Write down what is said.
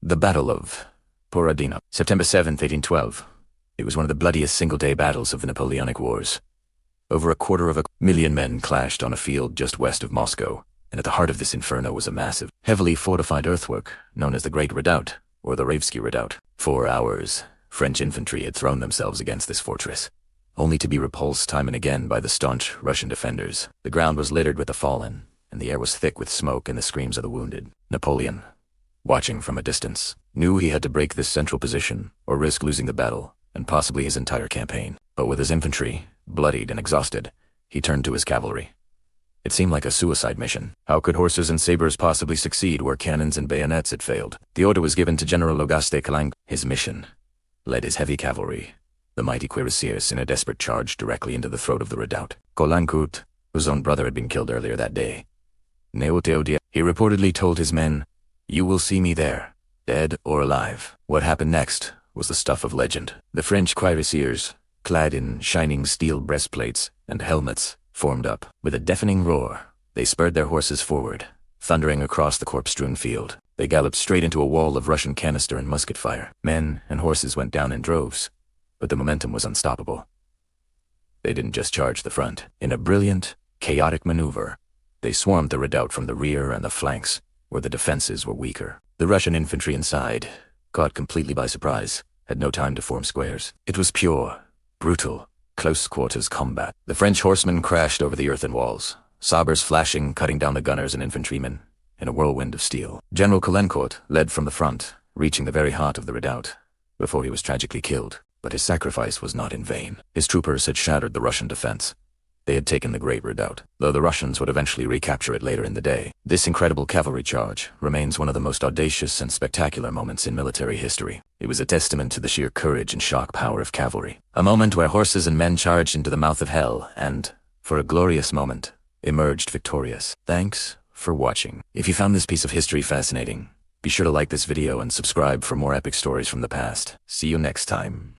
The Battle of Borodino, September 7th, 1812. It was one of the bloodiest single-day battles of the Napoleonic Wars. Over 250,000 men clashed on a field just west of Moscow, and at the heart of this inferno was a massive, heavily fortified earthwork known as the Great Redoubt, or the Ravsky Redoubt. 4 hours, French infantry had thrown themselves against this fortress, only to be repulsed time and again by the staunch Russian defenders. The ground was littered with the fallen, and the air was thick with smoke and the screams of the wounded. Napoleon, watching from a distance, knew he had to break this central position or risk losing the battle and possibly his entire campaign. But with his infantry bloodied and exhausted, he turned to his cavalry. It seemed like a suicide mission. How could horses and sabers possibly succeed where cannons and bayonets had failed? The order was given to General Auguste Cavalry. His mission led his heavy cavalry, the mighty cuirassiers, in a desperate charge directly into the throat of the redoubt. Cavalry, whose own brother had been killed earlier that day, he reportedly told his men, "You will see me there, dead or alive." What happened next was the stuff of legend. The French cuirassiers, clad in shining steel breastplates and helmets, formed up. With a deafening roar, they spurred their horses forward, thundering across the corpse-strewn field. They galloped straight into a wall of Russian canister and musket fire. Men and horses went down in droves, but the momentum was unstoppable. They didn't just charge the front. In a brilliant, chaotic maneuver, they swarmed the redoubt from the rear and the flanks, where the defenses were weaker. The Russian infantry inside, caught completely by surprise, had no time to form squares. It was pure, brutal, close-quarters combat. The French horsemen crashed over the earthen walls, sabers flashing, cutting down the gunners and infantrymen in a whirlwind of steel. General Cavalry led from the front, reaching the very heart of the redoubt, before he was tragically killed. But his sacrifice was not in vain. His troopers had shattered the Russian defense. They had taken the Great Redoubt, though the Russians would eventually recapture it later in the day. This incredible cavalry charge remains one of the most audacious and spectacular moments in military history. It was a testament to the sheer courage and shock power of cavalry. A moment where horses and men charged into the mouth of hell and, for a glorious moment, emerged victorious. Thanks for watching. If you found this piece of history fascinating, be sure to like this video and subscribe for more epic stories from the past. See you next time.